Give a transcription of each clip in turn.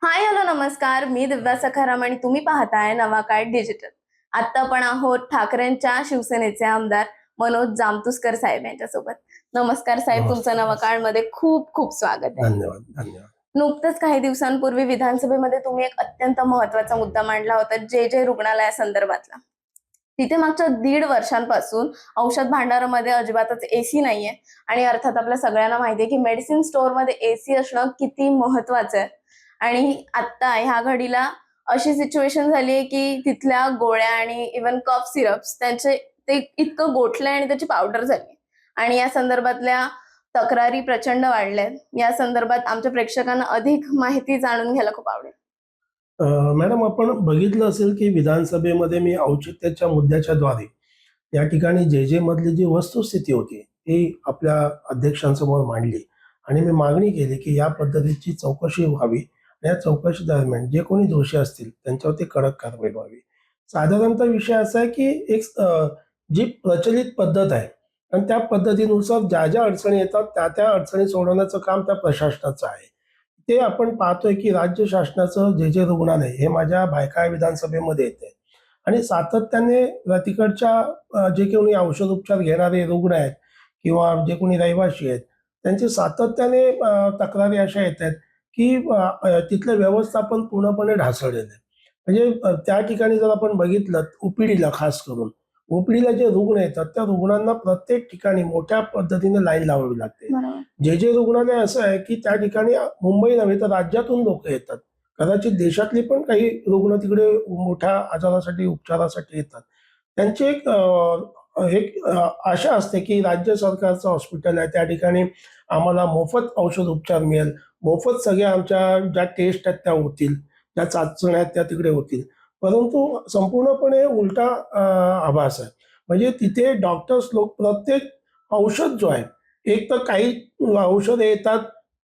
Hi hello नमस्कार. मी दिव्या सखाराम आणि तुम्ही पाहताय नवाकाळ डिजिटल. आता आपण आहोत ठाकरेंच्या शिवसेनेचे आमदार मनोज जामतुसकर साहेब यांच्यासोबत. नमस्कार साहेब, तुमचं नमस्कार. नवाकाळमध्ये खूप खूप स्वागत आहे. धन्यवाद, धन्यवाद. नुकतंच काही दिवसांपूर्वी विधानसभेमध्ये तुम्ही एक अत्यंत महत्वाचा मुद्दा मांडला होता, जे रुग्णालयासंदर्भातला. तिथे मागच्या 1.5 वर्षांपासून औषध भांडारामध्ये अजिबातच एसी नाहीये आणि अर्थात आपल्या सगळ्यांना माहिती आहे की मेडिसिन स्टोअरमध्ये एसी असणं किती महत्वाचं आहे. आणि आता ह्या घडीला अशी सिच्युएशन झाली आहे की तिथल्या गोळ्या आणि इव्हन कफ सिरप्स त्यांचे ते इतकं गोठलंय आणि त्याची पावडर झाली आणि या संदर्भातल्या तक्रारी प्रचंड वाढल्यात. या संदर्भात आमच्या प्रेक्षकांना अधिक माहिती जाणून घ्यायला खूप आवडेल. मॅडम, आपण बघितलं असेल की विधानसभेमध्ये मी औचित्याच्या मुद्द्याच्या द्वारे या ठिकाणी जे मधली जी वस्तुस्थिती होती ती आपल्या अध्यक्षांसमोर मांडली आणि मी मागणी केली की या पद्धतीची चौकशी व्हावी. या चौकशी दरम्यान जे कोणी दोषी असतील त्यांच्यावरती कडक कारवाई व्हावी. साधारणतः विषय असा आहे की जी प्रचलित पद्धत आहे आणि त्या पद्धतीनुसार ज्या ज्या अडचणी येतात त्या अडचणी सोडवण्याचं काम त्या प्रशासनाचं आहे. ते आपण पाहतोय की राज्य शासनाचं जे रुग्णालय हे माझ्या भायखळा विधानसभेमध्ये येते आणि सातत्याने तिकडच्या जे कोणी औषधोपचार घेणारे रुग्ण आहेत किंवा जे कोणी रहिवासी आहेत त्यांचे सातत्याने तक्रारी अशा येत आहेत की तिथलं व्यवस्थापन पूर्णपणे ढासळलेलं आहे. म्हणजे त्या ठिकाणी जर आपण बघितलं ओपीडीला खास करून ओपीडीला जे रुग्ण येतात त्या रुग्णांना प्रत्येक ठिकाणी मोठ्या पद्धतीने लाईन लावावी लागते. जे रुग्णालय असं आहे की त्या ठिकाणी मुंबई नव्हे तर राज्यातून लोक येतात. कदाचित देशातली पण काही रुग्ण तिकडे मोठ्या आजारासाठी उपचारासाठी येतात. त्यांची एक आशा असते की राज्य सरकारचं हॉस्पिटल आहे, त्या ठिकाणी आम्हाला मोफत औषध उपचार मिळेल, मोफत सगळ्या आमच्या ज्या टेस्ट आहेत त्या होतील, ज्या चाचण्या आहेत त्या तिकडे होतील. परंतु संपूर्णपणे उलटा आभास आहे. म्हणजे तिथे डॉक्टर्स लोक प्रत्येक औषध जो आहे, एक तर काही औषधं येतात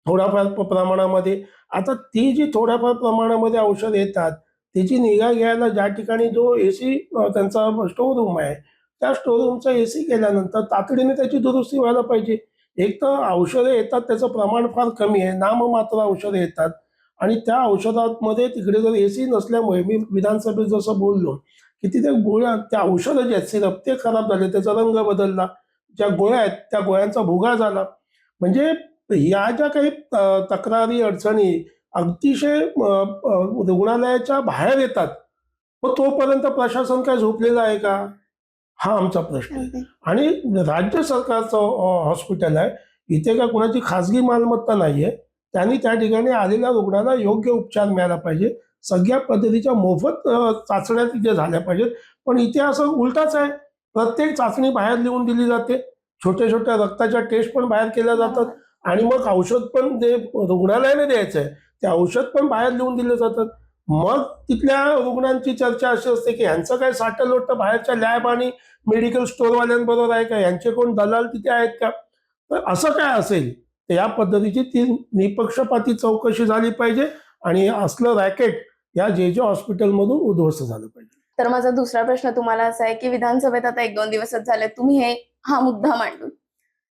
थोड्याफार प्रमाणामध्ये. आता ती जी थोड्याफार प्रमाणामध्ये औषधं येतात, त्याची निगा घ्यायला ज्या ठिकाणी जो एसी त्यांचा स्टोअर रूम आहे, त्या स्टोअर रूमचा एसी केल्यानंतर तातडीने त्याची दुरुस्ती व्हायला पाहिजे. एक तर औषधं येतात त्याचं प्रमाण फार कमी आहे, नाममात्र औषधं येतात आणि त्या औषधामध्ये तिकडे जर एसी नसल्यामुळे मी विधानसभेत जसं बोललो, की तिथे गोळ्या त्या औषधं जे आहेत सिरप ते खराब झाले, त्याचा रंग बदलला. ज्या गोळ्या आहेत त्या गोळ्यांचा भुगा झाला. म्हणजे या ज्या काही तक्रारी, अडचणी अतिशय रुग्णालयाच्या बाहेर येतात. मग तोपर्यंत प्रशासन काय झोपलेलं आहे का? हा आमचा प्रश्न आहे. आणि राज्य सरकारचं हॉस्पिटल आहे, इथे काय कोणाची खाजगी मालमत्ता नाहीये. त्यांनी त्या ठिकाणी आलेल्या रुग्णाला योग्य उपचार मिळाला पाहिजे. सगळ्या पद्धतीच्या मोफत चाचण्या तिथे झाल्या पाहिजेत. पण इथे असं उलटाच आहे. प्रत्येक चाचणी बाहेर लिहून दिली जाते. छोट्या-छोट्या रक्ताच्या टेस्ट पण बाहेर केल्या जातात आणि मग औषध पण जे रुग्णालयाने द्यायचं आहे, ते औषध पण बाहेर लिहून दिलं जातात. मग तिथल्या रुग्णांची चर्चा अशी असते की ह्यांचं काय साठं-लोटं बाहेरच्या लॅब आणि मेडिकल स्टोअरवाल्यांबरोबर आहे का? यांचे कोण दलाल तिथे आहेत का? तर असं काय असेल, तर या पद्धतीची ती निपक्षपाती चौकशी झाली पाहिजे आणि असलं रॅकेट या जे हॉस्पिटलमधून उद्ध्वस्त झालं पाहिजे. तर माझा दुसरा प्रश्न तुम्हाला असा आहे की विधानसभेत आता 1-2 दिवसच झाले तुम्ही हा मुद्दा मांडून.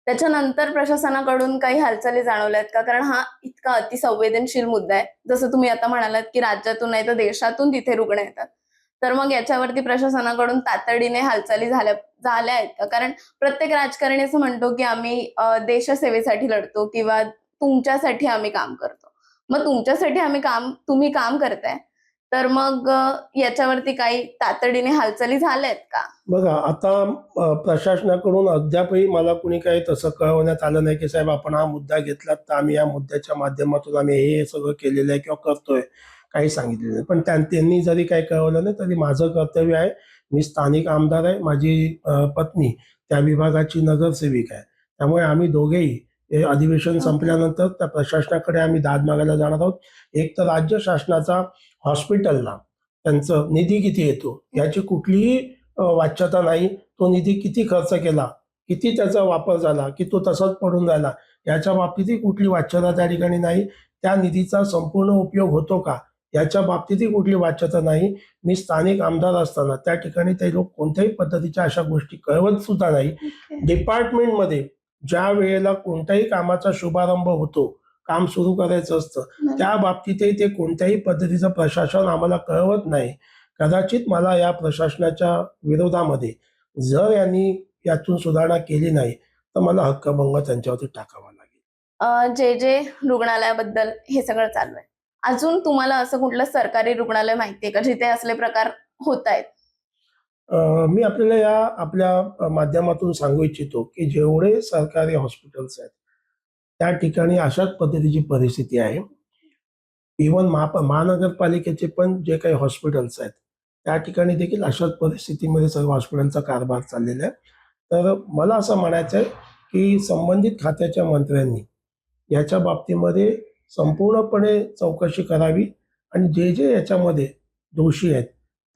त्याच्यानंतर प्रशासनाकडून काही हालचाली जाणवल्यात का? कारण हा इतका अतिसंवेदनशील मुद्दा आहे. जसं तुम्ही आता म्हणालात की राज्यातून नाही तर देशातून तिथे रुग्ण येतात. तर मग याच्यावरती प्रशासनाकडून तातडीने हालचाली झाल्या आहेत का? कारण प्रत्येक राजकारणी असं म्हणतो की आम्ही देशसेवेसाठी लढतो किंवा तुमच्यासाठी आम्ही काम करतो. मग तुमच्यासाठी तुम्ही काम करताय. तर मग याच्यावरती काही तातडीने हालचाली झाल्यात का? बघा आता प्रशासनाकडून अद्यापही मला कुणी काही तसं कळवण्यात आलं नाही की साहेब आपण हा मुद्दा घेतला तर आम्ही या मुद्द्याच्या माध्यमातून आम्ही हे सगळं केलेलं आहे किंवा करतोय, काही सांगितलेलं नाही. पण त्यांनी जरी काही कळवलं नाही तरी माझं कर्तव्य आहे. मी स्थानिक आमदार आहे, माझी पत्नी त्या विभागाची नगरसेविका आहे. त्यामुळे आम्ही दोघेही हे अधिवेशन संपल्यानंतर त्या प्रशासनाकडे आम्ही दाद मागायला जाणार आहोत. एक तर राज्य शासनाचा हॉस्पिटलला त्यांचा निधी किती येतो याची कुठलीही वाच्यता नाही. तो निधी किती खर्च केला, किती त्याचा वापर झाला, की तो तसाच पडून राहिला, याच्या बाबतीतही कुठली वाच्यता त्या ठिकाणी नाही. त्या निधीचा संपूर्ण उपयोग होतो का याच्या बाबतीतही कुठली वाच्यता नाही. मी स्थानिक आमदार असताना त्या ठिकाणी ते लोक कोणत्याही पद्धतीच्या अशा गोष्टी कळवत सुद्धा नाही. डिपार्टमेंटमध्ये ज्या वेळेला कोणत्याही कामाचा शुभारंभ होतो, काम सुरू करायचं असतं बरोबर. त्या बाबतीतही ते कोणत्याही पद्धतीचं प्रशासन आम्हाला कळवत नाही. कदाचित मला या प्रशासनाच्या विरोधामध्ये जर यांनी यातून सुधारणा केली नाही तर मला हक्कभंग त्यांच्यावरती टाकावा लागेल. जे जे रुग्णालयाबद्दल हे सगळं चालू आहे. अजून तुम्हाला असं कुठलं सरकारी रुग्णालय माहिती आहे का जिथे असले प्रकार होत आहेत? मी आपल्याला या आपल्या माध्यमातून सांगू इच्छितो की जेवढे सरकारी हॉस्पिटल्स आहेत त्या ठिकाणी अशाच पद्धतीची परिस्थिती आहे. इव्हन महानगरपालिकेचे पण जे काही हॉस्पिटल्स आहेत त्या ठिकाणी देखील अशाच परिस्थितीमध्ये सर्व हॉस्पिटलचा कारभार चाललेला आहे. तर मला असं म्हणायचं आहे की संबंधित खात्याच्या मंत्र्यांनी याच्या बाबतीमध्ये संपूर्णपणे चौकशी करावी आणि जे जे याच्यामध्ये दोषी आहेत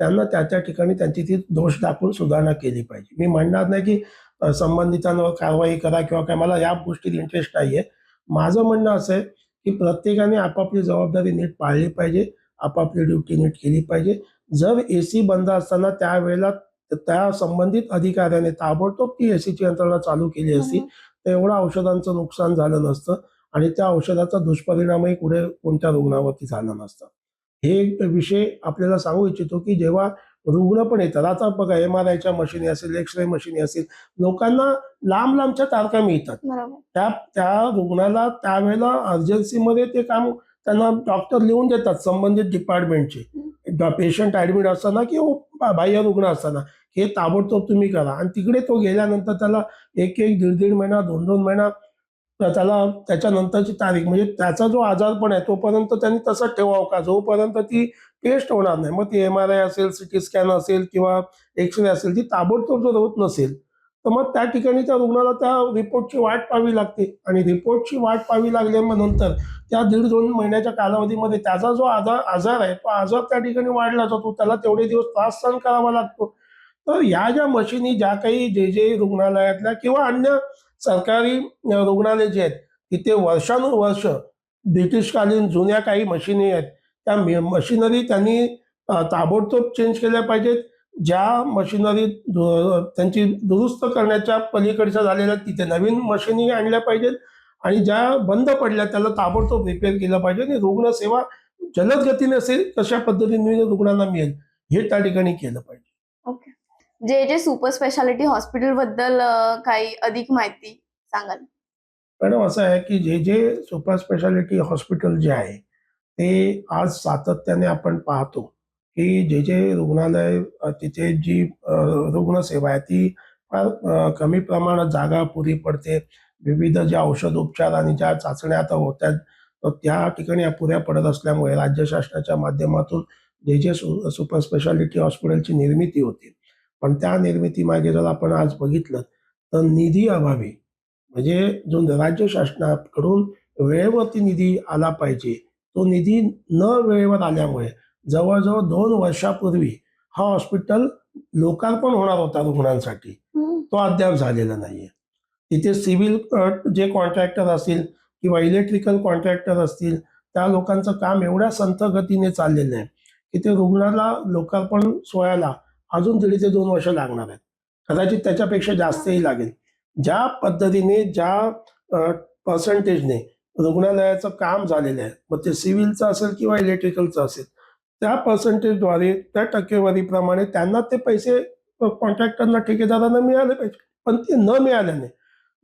त्यांना त्या ठिकाणी त्यांची ती दोष दाखवून सुधारणा केली पाहिजे. मी म्हणणार नाही की संबंधितांवर कारवाई करा किंवा काय, मला या गोष्टीत इंटरेस्ट नाहीये. माझं म्हणणं असं आहे की प्रत्येकाने आपापली जबाबदारी नीट पाळली पाहिजे, आपापली ड्युटी नीट केली पाहिजे. जर एसी बंद असताना त्यावेळेला त्या संबंधित अधिकाऱ्याने ताबडतोब ती एसीची यंत्रणा चालू केली असती तर एवढं औषधांचं नुकसान झालं नसतं आणि त्या औषधाचा दुष्परिणामही पुढे कोणत्या रुग्णावरती झाला नसता. हे एक विषय आपल्याला सांगू इच्छितो की जेव्हा रुग्ण पण येतात, आता बघा एमआरआयच्या मशिनी असेल, एक्स-रे मशिनी असेल, लोकांना लांब-लांबच्या तारखा मिळतात. बरोबर. त्या त्या रुग्णाला त्यावेळेला अर्जन्सीमध्ये ते काम त्यांना डॉक्टर लिहून देतात संबंधित डिपार्टमेंटचे. पेशंट ॲडमिट असताना किंवा बाह्य रुग्ण असताना हे ताबडतोब तुम्ही करा आणि तिकडे तो गेल्यानंतर त्याला 1-1, दीड-दीड महिना, 2-2 महिना त्याला त्याच्यानंतरची तारीख म्हणजे त्याचा जो आजारपण आहे तोपर्यंत त्यांनी तसंच ठेवावं का? जोपर्यंत ती टेस्ट होणार नाही. मग ती एम-आर-आय असेल, सीटी स्कॅन असेल किंवा एक्स-रे असेल, ती ताबडतोब जर होत नसेल, तर मग त्या ठिकाणी त्या रुग्णाला त्या रिपोर्टची वाट पाहावी लागते आणि रिपोर्टची वाट पाहावी लागल्यानंतर त्या 1.5-2 महिन्याच्या कालावधीमध्ये त्याचा जो आजार आहे, तो आजार त्या ठिकाणी वाढला जातो. त्याला तेवढे दिवस त्रास सहन करावा लागतो. तर या ज्या मशिनी ज्या काही जे रुग्णालयातल्या किंवा अन्य सरकारी रुग्णालय जे आहेत, तिथे वर्षानुवर्ष ब्रिटिशकालीन जुन्या काही मशिनी आहेत, त्या मशिनरी त्यांनी ताबडतोब चेंज केल्या पाहिजेत. ज्या मशिनरी त्यांची दुरुस्त करण्याच्या पलीकडच्या झालेल्या तिथे नवीन मशिनी आणल्या पाहिजेत आणि ज्या बंद पडल्या त्याला ताबडतोब रिपेअर केलं पाहिजे आणि रुग्णसेवा जलद गतीने असेल तशा पद्धतीने रुग्णांना मिळेल हे त्या ठिकाणी केलं पाहिजे. ओके. जे सुपर स्पेशालिटी हॉस्पिटल बद्दल काही अधिक माहिती सांगाल? मॅडम असं आहे की जे सुपर स्पेशालिटी हॉस्पिटल जे आहे ते आज सातत्याने आपण पाहतो की जे रुग्णालय तिथे जी रुग्णसेवा आहे ती फार कमी प्रमाणात जागा पुरी पडते. विविध ज्या औषधोपचार आणि ज्या चाचण्या आता होतात तर त्या ठिकाणी पुऱ्या पडत असल्यामुळे राज्य शासनाच्या माध्यमातून जे सुपर स्पेशालिटी हॉस्पिटलची निर्मिती होती. पण त्या निर्मितीमागे जर आपण आज बघितलं तर निधी अभावी म्हणजे जो राज्य शासनाकडून वेळेवरती निधी आला पाहिजे, तो निधी न वेळेवर आल्यामुळे जवळ-जवळ 2 वर्षापूर्वी हा हॉस्पिटल लोकार्पण होणार होता रुग्णांसाठी. तो अद्याप झालेला नाहीये. तिथे सिव्हिल जे कॉन्ट्रॅक्टर असतील किंवा इलेक्ट्रिकल कॉन्ट्रॅक्टर असतील, त्या लोकांचं काम एवढ्या संथ गतीने चाललेलं आहे, की ते रुग्णाला लोकार्पण सोहळ्याला अजून 1.5 ते 2 वर्ष लागणार आहेत. कदाचित त्याच्यापेक्षा जास्तही लागेल. ज्या पद्धतीने ज्या पर्सेंटेजने रुग्णालयाचं काम झालेलं आहे, मग ते सिव्हिलचं असेल किंवा इलेक्ट्रिकलचं असेल, त्या पर्सेंटेजद्वारे त्या टक्केवारीप्रमाणे त्यांना ते पैसे कॉन्ट्रॅक्टरना ठेकेदारांना मिळाले पाहिजे. पण ते न मिळाल्याने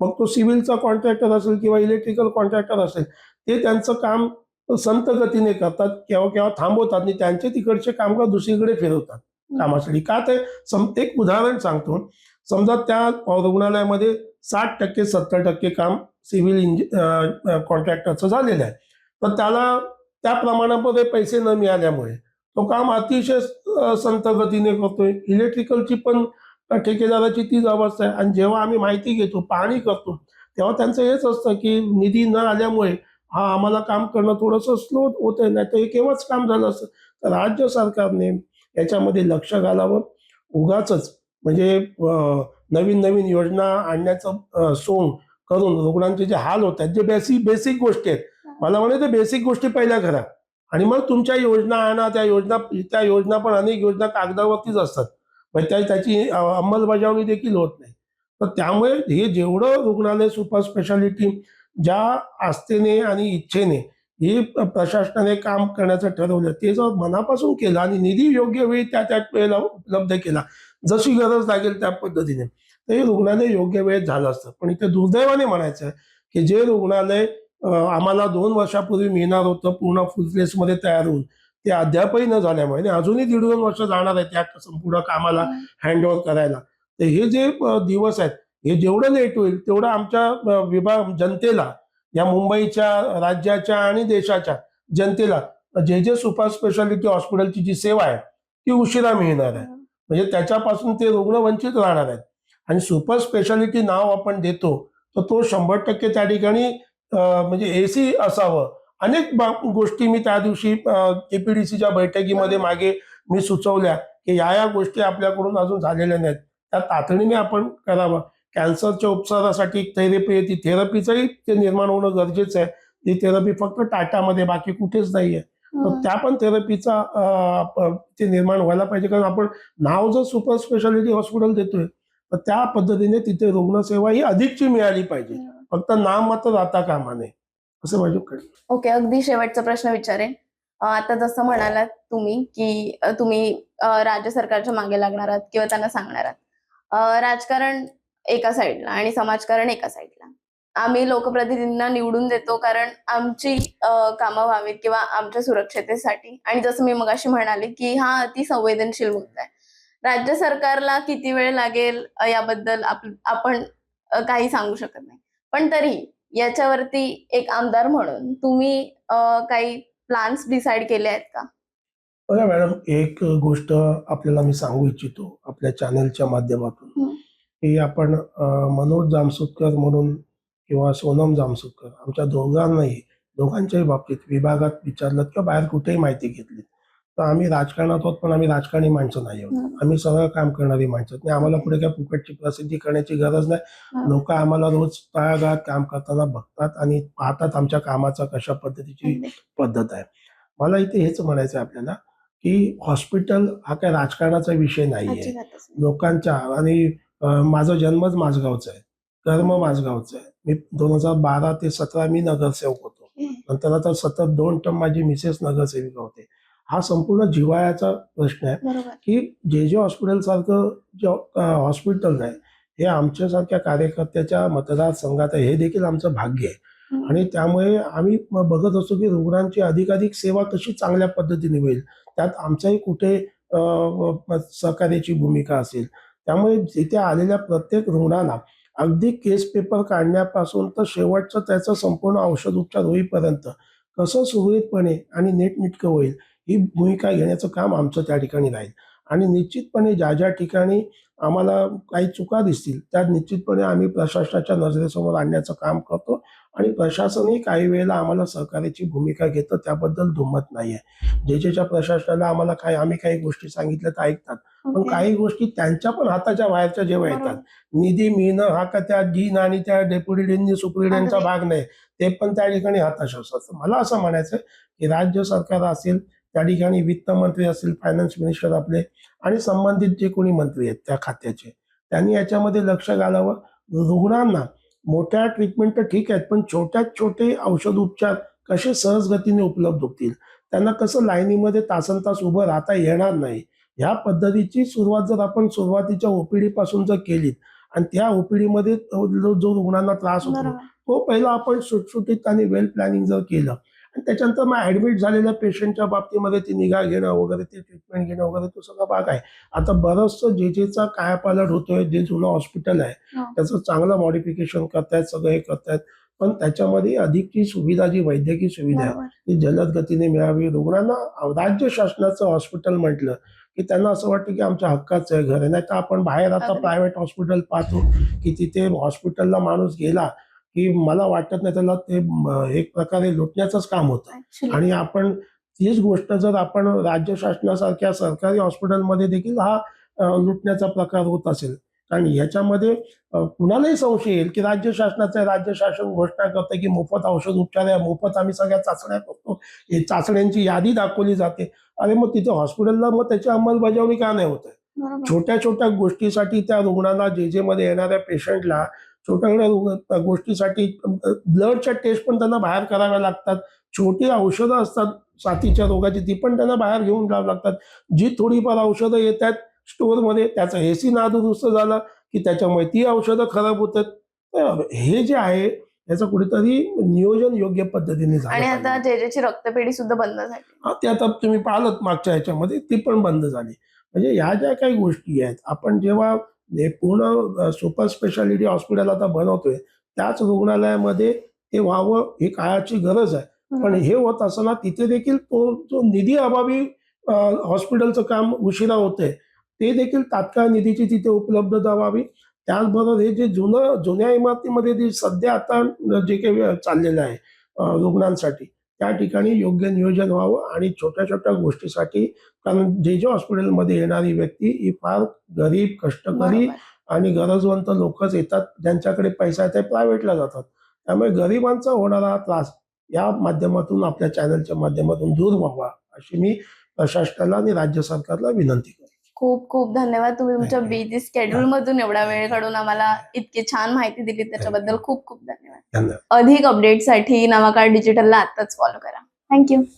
मग तो सिव्हिलचा कॉन्ट्रॅक्टर असेल किंवा इलेक्ट्रिकल कॉन्ट्रॅक्टर असेल, ते त्यांचं काम संथ गतीने करतात, केव्हा-केव्हा थांबवतात आणि त्यांचे तिकडचे कामगार दुसरीकडे फिरवतात कामासाठी. का ते एक उदाहरण सांगतो. समजा त्या रुग्णालयामध्ये 60% 70% काम सिव्हिल कॉन्ट्रॅक्टरचं झालेलं आहे. तर त्याला त्या प्रमाणामध्ये पैसे न मिळाल्यामुळे तो काम अतिशय संथ गतीने करतोय. इलेक्ट्रिकलची पण ठेकेदाराची तीच अवस्था आहे आणि जेव्हा आम्ही माहिती घेतो, पाहणी करतो, तेव्हा त्यांचं हेच असतं की निधी न आल्यामुळे आम्हाला काम करणं थोडंसं स्लो होतंय, नाहीतर हे केव्हाच काम झालं असतं. तर राज्य सरकारने याच्यामध्ये लक्ष घालावं. उगाचच म्हणजे नवीन-नवीन योजना आणण्याचं सोंग करून रुग्णांचे जे हाल होत आहेत, जे बेसिक गोष्टी आहेत, मला म्हणायचं बेसिक गोष्टी पहिल्या करा आणि मग तुमच्या योजना आणा. त्या योजना पण अनेक योजना कागदावरतीच असतात. पण त्याची अंमलबजावणी देखील होत नाही. तर त्यामुळे हे जेवढं रुग्णालय सुपर स्पेशालिटी ज्या आस्थेने आणि इच्छेने हे प्रशासनाने काम करण्याचं ठरवलं ते जर मनापासून केलं आणि निधी योग्य वेळी त्या त्या वेळेला उपलब्ध केला, जशी गरज लागेल त्या पद्धतीने, तर हे रुग्णालय योग्य वेळेत झालं असतं. पण इथे दुर्दैवाने म्हणायचं आहे की जे रुग्णालय आम्हाला 2 वर्षापूर्वी मिळणार होतं पूर्ण फुल मध्ये तयार होऊन, ते अद्यापही न झाल्यामुळे आणि अजूनही 1.5-2 वर्ष जाणार आहेत या संपूर्ण कामाला हँडओव्हर करायला. तर हे जे दिवस आहेत, हे जेवढं लेट होईल तेवढं आमच्या विभाग जनतेला, या मुंबईच्या, राज्याच्या आणि देशाच्या जनतेला जे सुपर स्पेशालिटी हॉस्पिटलची जी सेवा आहे ती उशिरा मिळणार आहे. म्हणजे त्याच्यापासून ते रुग्ण वंचित राहणार आहेत. आणि सुपर स्पेशालिटी नाव आपण देतो, तर तो 100% त्या ठिकाणी म्हणजे एसी असावं. अनेक गोष्टी मी त्या दिवशी केपीडीसीच्या बैठकीमध्ये मागे मी सुचवल्या की या गोष्टी आपल्याकडून अजून झालेल्या नाहीत. त्या तातडीने आपण करावं. कॅन्सरच्या उपचारासाठी थेरपी आहे, ती थेरपीचंही ते निर्माण होणं गरजेचं आहे. ती थेरपी फक्त टाटामध्ये, बाकी कुठेच नाहीये. तर त्या पण थेरपीचा ते निर्माण व्हायला पाहिजे. कारण आपण नाव जर सुपर स्पेशालिटी हॉस्पिटल देतोय, तर त्या पद्धतीने तिथे रुग्णसेवा ही अधिकची मिळाली पाहिजे. फक्त नाम मात्र राहता कामा नये, असं माझ्याकडे. ओके, अगदी शेवटचा प्रश्न विचारेन. आता जसं म्हणालात तुम्ही की तुम्ही राज्य सरकारच्या मागे लागणार आहात किंवा त्यांना सांगणार आहात. राजकारण एका साईडला आणि समाजकारण एका साईडला. आम्ही लोकप्रतिनिधींना निवडून देतो कारण आमची कामं व्हावीत किंवा आमच्या सुरक्षतेसाठी. आणि जसं मी मगाशी म्हणाले की हा अति संवेदनशील मुद्दा आहे. राज्य सरकारला किती वेळ लागेल याबद्दल आपण काही सांगू शकत नाही. पण तरी याच्यावरती एक आमदार म्हणून तुम्ही काही प्लॅन्स डिसाईड केले आहेत का? बघा मॅडम, एक गोष्ट आपल्याला मी सांगू इच्छितो आपल्या चॅनलच्या माध्यमातून, की आपण मनोज जामसुदकर म्हणून किंवा सोनम जामसुदकर, आमच्या दोघांनाही, दोघांच्याही बाबतीत विभागात विचारलं किंवा बाहेर कुठेही माहिती घेतली, तर आम्ही राजकारणात आहोत, पण आम्ही राजकारणी माणसं नाही आहोत. आम्ही सरळ काम करणारी माणसं आहोत. आणि आम्हाला पुढे काय फुकटची प्रसिद्धी करण्याची गरज नाही. लोक आम्हाला रोज तळागाळात काम करताना बघतात आणि पाहतात आमच्या कामाचा कशा पद्धतीची पद्धत आहे. मला इथे हेच म्हणायचं आहे आपल्याला, की हॉस्पिटल हा काय राजकारणाचा विषय नाहीये. अजिबातच नाही. लोकांच्या आणि माझा जन्मच माझगावचा आहे, कर्म माझगावचं आहे. मी 2012 ते 17 मी नगरसेवक होतो. नंतर आता सतत 2 टर्म माझी मिसेस नगरसेविका होते. हा संपूर्ण जिव्हाळ्याचा प्रश्न आहे, बरोबर. की जे हॉस्पिटल सारखं जे हॉस्पिटल आहे, हे आमच्यासारख्या कार्यकर्त्याच्या मतदारसंघात आहे, हे देखील आमचं भाग्य आहे. आणि त्यामुळे आम्ही बघत असतो की रुग्णांची अधिकाधिक सेवा कशी चांगल्या पद्धतीने होईल, त्यात आमचाही कुठे सहकार्याची भूमिका असेल. त्यामुळे तिथे आलेल्या प्रत्येक रुग्णाला अगदी केस पेपर काढण्यापासून तर शेवटचं त्याचं संपूर्ण औषध उपचार होईपर्यंत कसं सुरळीतपणे आणि नीटनेटकं होईल, ही भूमिका घेण्याचं काम आमचं त्या ठिकाणी राहील. आणि निश्चितपणे ज्या ज्या ठिकाणी आम्हाला काही चुका दिसतील, त्या निश्चितपणे आम्ही प्रशासनाच्या नजरेसमोर आणण्याचं काम करतो. आणि प्रशासनही काही वेळेला आम्हाला सहकार्याची भूमिका घेतं, त्याबद्दल दुमत नाहीये. जेच्या प्रशासनाला आम्ही काही गोष्टी सांगितल्या तर ऐकतात, पण काही गोष्टी त्यांच्या पण हाताच्या बाहेरच्या जेव्हा येतात, निधी मिळणं हा का त्या डीन आणि त्या डेप्युटी डीन सुप्रिटेंडंटचा भाग नाही, ते पण त्या ठिकाणी हाताशी असतात. मला असं म्हणायचं की राज्य सरकार असेल, त्या ठिकाणी वित्त मंत्री असतील, फायनान्स मिनिस्टर आपले आणि संबंधित जे कोणी मंत्री आहेत त्या खात्याचे, त्यांनी याच्यामध्ये लक्ष घालावं. रुग्णांना मोठ्या ट्रीटमेंट तर ठीक आहेत, पण छोट्यात छोटे औषध उपचार कसे सहज गतीने उपलब्ध होतील, त्यांना कसं लाईनीमध्ये तासनतास उभं राहता येणार नाही, ह्या पद्धतीची सुरुवात जर आपण सुरुवातीच्या ओपीडी पासून जर केलीत आणि त्या ओपीडी मध्ये जो रुग्णांना त्रास होतो, तो पहिला आपण सुटसुटीत आणि वेल प्लॅनिंग जर केलं आणि त्याच्यानंतर मग ऍडमिट झालेल्या पेशंटच्या बाबतीमध्ये ती निगा घेणं वगैरे, ते ट्रीटमेंट घेणं वगैरे, तो सगळा भाग आहे. आता बरंचसं जेचा कायापालट होतोय, जे जुनं हॉस्पिटल आहे त्याचं चांगलं मॉडिफिकेशन करतायत, सगळं हे करतायत, पण त्याच्यामध्ये अधिकची सुविधा, जी वैद्यकीय सुविधा आहे ती जलद गतीने मिळावी. रुग्णांना राज्य शासनाचं हॉस्पिटल म्हटलं की त्यांना असं वाटतं की आमच्या हक्काचं आहे घर आहे. नाही तर आपण बाहेर आता प्रायव्हेट हॉस्पिटल पाहतो की तिथे हॉस्पिटलला माणूस गेला की मला वाटत नाही त्याला ते एक प्रकारे लुटण्याचंच काम होतं. आणि आपण तीच गोष्ट जर आपण राज्य शासनासारख्या सरकारी हॉस्पिटलमध्ये देखील हा लुटण्याचा प्रकार होत असेल, कारण याच्यामध्ये कुणालाही संशय येईल की राज्य शासनाचं आहे, राज्य शासन घोषणा करतं की मोफत औषध उपचार आहे, मोफत आम्ही सगळ्या चाचण्या करतो, हे चाचण्यांची यादी दाखवली जाते. अरे मग तिथे हॉस्पिटलला मग त्याची अंमलबजावणी का नाही होत आहे? छोट्या छोट्या गोष्टीसाठी त्या रुग्णाला, जे मध्ये येणाऱ्या पेशंटला छोट्या गोष्टीसाठी ब्लडच्या टेस्ट पण त्यांना बाहेर कराव्या लागतात. छोटी औषधं असतात साथीच्या रोगाची, ती पण त्यांना बाहेर घेऊन जावं लागतात. जी थोडीफार औषधं येतात स्टोअरमध्ये, त्याचा एसी नादुरुस्त झाला की त्याच्यामुळे ती औषधं खराब होतात. तर हे जे आहे याचं कुठेतरी नियोजन योग्य पद्धतीने झालं आणि पाहिजे. आता जेजेची रक्तपेढी सुद्धा बंद झाली. ते आता तुम्ही पाहिलंत मागच्या ह्याच्यामध्ये ती पण बंद झाली. म्हणजे ह्या ज्या काही गोष्टी आहेत, आपण जेव्हा हे पूर्ण सुपर स्पेशालिटी हॉस्पिटल आता बनवतोय, त्याच रुग्णालयामध्ये हे व्हावं ही काळाची गरज आहे. पण हे होत असताना तिथे देखील तो जो निधी अभावी हॉस्पिटलचं काम उशिरा होतंय, ते देखील तात्काळ निधीची तिथे उपलब्धता व्हावी. त्याचबरोबर हे जे जुन्या इमारतीमध्ये जे सध्या आता जे काही चाललेलं आहे रुग्णांसाठी, त्या ठिकाणी योग्य नियोजन व्हावं आणि छोट्या-छोट्या गोष्टीसाठी, कारण जे हॉस्पिटलमध्ये येणारी व्यक्ती ही फार गरीब, कष्टकरी बरोबर. आणि गरजवंत लोकच येतात, ज्यांच्याकडे पैसा आहे ते प्रायव्हेटला जातात. त्यामुळे गरिबांचा होणारा त्रास या माध्यमातून, आपल्या चॅनलच्या माध्यमातून दूर व्हावा, अशी मी प्रशासनाला आणि राज्य सरकारला विनंती करतो. खूप खूप धन्यवाद. तुम्ही तुमच्या Thank you. बिझी शेड्यूल मधून एवढा वेळ काढून आम्हाला इतकी छान माहिती दिली, त्याच्याबद्दल खूप खूप धन्यवाद. धन्यवाद. अधिक अपडेटसाठी नवाकाळ डिजिटलला आत्ताच फॉलो करा. थँक्यू.